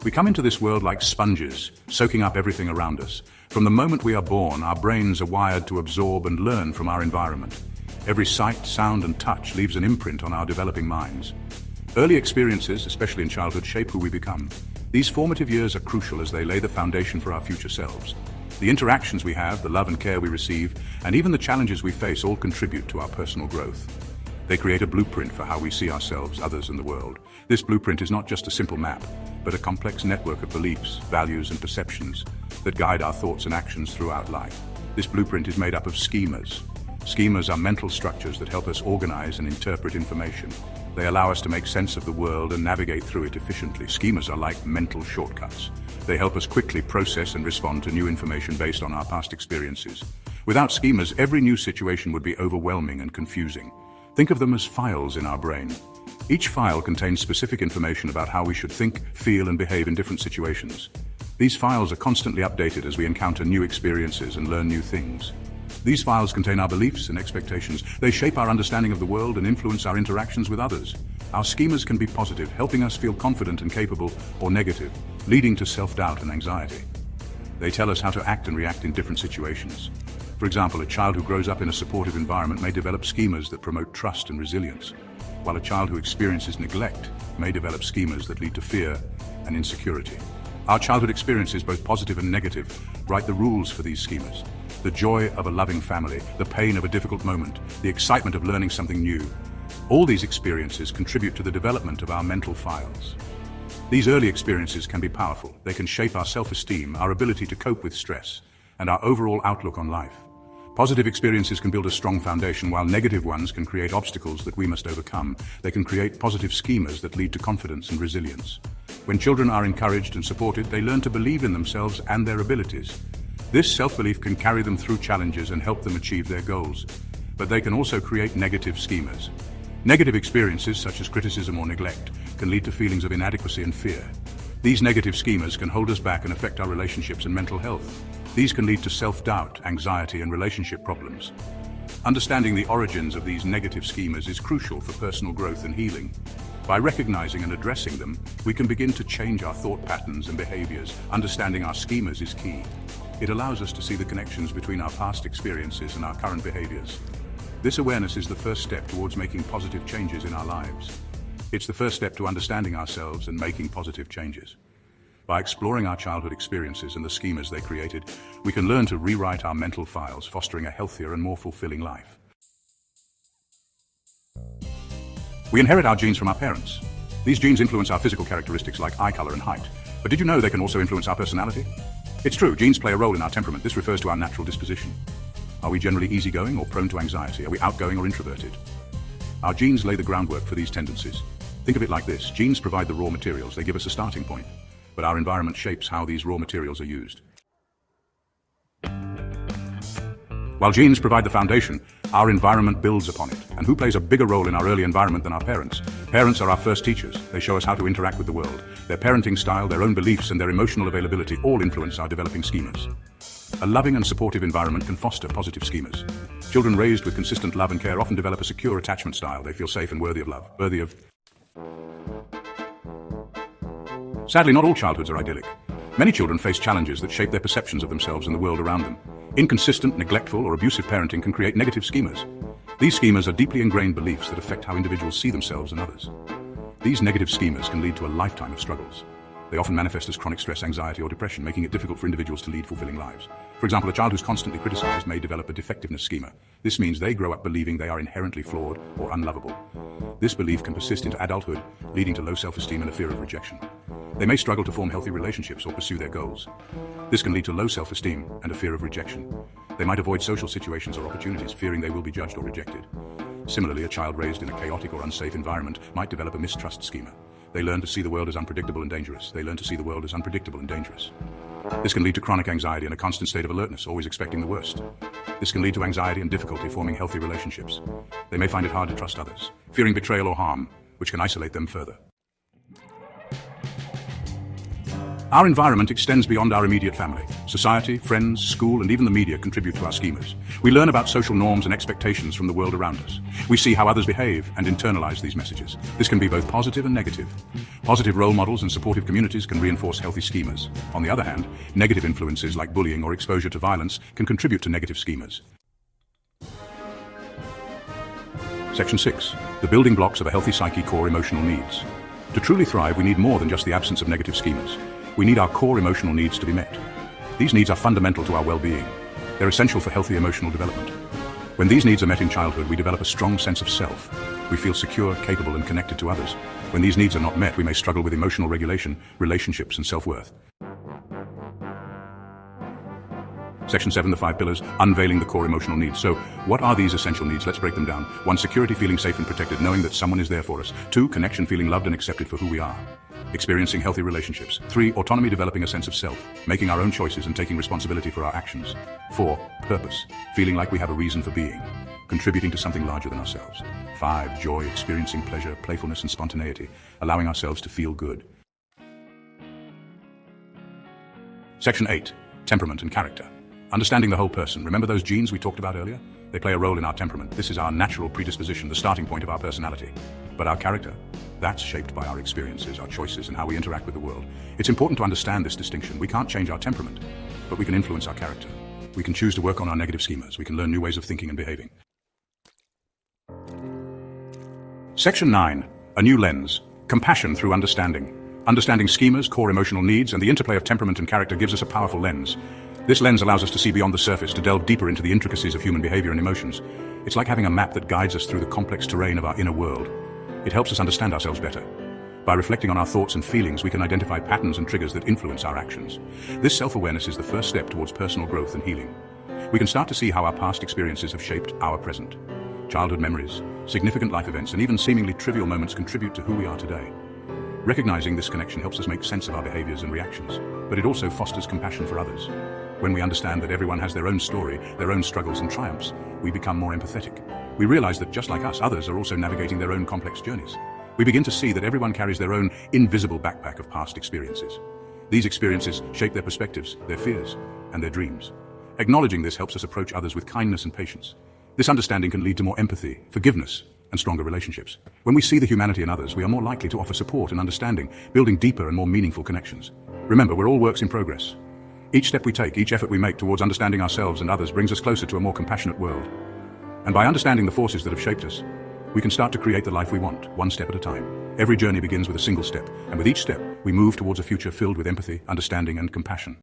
We come into this world like sponges, soaking up everything around us. From the moment we are born, our brains are wired to absorb and learn from our environment. Every sight, sound, and touch leaves an imprint on our developing minds. Early experiences, especially in childhood, shape who we become. These formative years are crucial as they lay the foundation for our future selves. The interactions we have, the love and care we receive, and even the challenges we face all contribute to our personal growth. They create a blueprint for how we see ourselves, others, and the world. This blueprint is not just a simple map, but a complex network of beliefs, values, and perceptions that guide our thoughts and actions throughout life. This blueprint is made up of schemas. Schemas are mental structures that help us organize and interpret information. They allow us to make sense of the world and navigate through it efficiently. Schemas are like mental shortcuts. They help us quickly process and respond to new information based on our past experiences. Without schemas, every new situation would be overwhelming and confusing. Think of them as files in our brain. Each file contains specific information about how we should think, feel, and behave in different situations. These files are constantly updated as we encounter new experiences and learn new things. These files contain our beliefs and expectations. They shape our understanding of the world and influence our interactions with others. Our schemas can be positive, helping us feel confident and capable, or negative, leading to self-doubt and anxiety. They tell us how to act and react in different situations. For example, a child who grows up in a supportive environment may develop schemas that promote trust and resilience, while a child who experiences neglect may develop schemas that lead to fear and insecurity. Our childhood experiences, both positive and negative, write the rules for these schemas. The joy of a loving family, the pain of a difficult moment, the excitement of learning something new. All these experiences contribute to the development of our mental files. These early experiences can be powerful. They can shape our self-esteem, our ability to cope with stress, and our overall outlook on life. Positive experiences can build a strong foundation, while negative ones can create obstacles that we must overcome. They can create positive schemas that lead to confidence and resilience. When children are encouraged and supported, they learn to believe in themselves and their abilities. This self-belief can carry them through challenges and help them achieve their goals. But they can also create negative schemas. Negative experiences, such as criticism or neglect, can lead to feelings of inadequacy and fear. These negative schemas can hold us back and affect our relationships and mental health. These can lead to self-doubt, anxiety, and relationship problems. Understanding the origins of these negative schemas is crucial for personal growth and healing. By recognizing and addressing them, we can begin to change our thought patterns and behaviors. Understanding our schemas is key. It allows us to see the connections between our past experiences and our current behaviors. This awareness is the first step towards making positive changes in our lives. It's the first step to understanding ourselves and making positive changes. By exploring our childhood experiences and the schemas they created, we can learn to rewrite our mental files, fostering a healthier and more fulfilling life. We inherit our genes from our parents. These genes influence our physical characteristics like eye color and height. But did you know they can also influence our personality? It's true, genes play a role in our temperament. This refers to our natural disposition. Are we generally easygoing or prone to anxiety? Are we outgoing or introverted? Our genes lay the groundwork for these tendencies. Think of it like this: genes provide the raw materials, they give us a starting point, but our environment shapes how these raw materials are used. While genes provide the foundation, our environment builds upon it. And who plays a bigger role in our early environment than our parents? Parents are our first teachers. They show us how to interact with the world. Their parenting style, their own beliefs, and their emotional availability all influence our developing schemas. A loving and supportive environment can foster positive schemas. Children raised with consistent love and care often develop a secure attachment style. They feel safe and worthy of love, Sadly, not all childhoods are idyllic. Many children face challenges that shape their perceptions of themselves and the world around them. Inconsistent, neglectful, or abusive parenting can create negative schemas. These schemas are deeply ingrained beliefs that affect how individuals see themselves and others. These negative schemas can lead to a lifetime of struggles. They often manifest as chronic stress, anxiety, or depression, making it difficult for individuals to lead fulfilling lives. For example, a child who's constantly criticized may develop a defectiveness schema. This means they grow up believing they are inherently flawed or unlovable. This belief can persist into adulthood, leading to low self-esteem and a fear of rejection. They may struggle to form healthy relationships or pursue their goals. This can lead to low self-esteem and a fear of rejection. They might avoid social situations or opportunities, fearing they will be judged or rejected. Similarly, a child raised in a chaotic or unsafe environment might develop a mistrust schema. They learn to see the world as unpredictable and dangerous. This can lead to chronic anxiety and a constant state of alertness, always expecting the worst. This can lead to anxiety and difficulty forming healthy relationships. They may find it hard to trust others, fearing betrayal or harm, which can isolate them further. Our environment extends beyond our immediate family. Society, friends, school, and even the media contribute to our schemas. We learn about social norms and expectations from the world around us. We see how others behave and internalize these messages. This can be both positive and negative. Positive role models and supportive communities can reinforce healthy schemas. On the other hand, negative influences like bullying or exposure to violence can contribute to negative schemas. Section 6. The building blocks of a healthy psyche: core emotional needs. To truly thrive, we need more than just the absence of negative schemas. We need our core emotional needs to be met. These needs are fundamental to our well-being. They're essential for healthy emotional development. When these needs are met in childhood, we develop a strong sense of self. We feel secure, capable, and connected to others. When these needs are not met, we may struggle with emotional regulation, relationships, and self-worth. Section 7, the 5 pillars, unveiling the core emotional needs. So, what are these essential needs? Let's break them down. 1, security, feeling safe and protected, knowing that someone is there for us. 2, connection, feeling loved and accepted for who we are. Experiencing healthy relationships. 3, autonomy, developing a sense of self, making our own choices and taking responsibility for our actions. 4, purpose, feeling like we have a reason for being, contributing to something larger than ourselves. 5, joy, experiencing pleasure, playfulness and spontaneity, allowing ourselves to feel good. Section 8, temperament and character. Understanding the whole person. Remember those genes we talked about earlier? They play a role in our temperament. This is our natural predisposition, the starting point of our personality. But our character, that's shaped by our experiences, our choices, and how we interact with the world. It's important to understand this distinction. We can't change our temperament, but we can influence our character. We can choose to work on our negative schemas. We can learn new ways of thinking and behaving. Section 9, a new lens. Compassion through understanding. Understanding schemas, core emotional needs, and the interplay of temperament and character gives us a powerful lens. This lens allows us to see beyond the surface, to delve deeper into the intricacies of human behavior and emotions. It's like having a map that guides us through the complex terrain of our inner world. It helps us understand ourselves better. By reflecting on our thoughts and feelings, we can identify patterns and triggers that influence our actions. This self-awareness is the first step towards personal growth and healing. We can start to see how our past experiences have shaped our present. Childhood memories, significant life events, and even seemingly trivial moments contribute to who we are today. Recognizing this connection helps us make sense of our behaviors and reactions, but it also fosters compassion for others. When we understand that everyone has their own story, their own struggles and triumphs, we become more empathetic. We realize that just like us, others are also navigating their own complex journeys. We begin to see that everyone carries their own invisible backpack of past experiences. These experiences shape their perspectives, their fears, and their dreams. Acknowledging this helps us approach others with kindness and patience. This understanding can lead to more empathy, forgiveness, and stronger relationships. When we see the humanity in others, we are more likely to offer support and understanding, building deeper and more meaningful connections. Remember, we're all works in progress. Each step we take, each effort we make towards understanding ourselves and others brings us closer to a more compassionate world. And by understanding the forces that have shaped us, we can start to create the life we want, one step at a time. Every journey begins with a single step, and with each step, we move towards a future filled with empathy, understanding, and compassion.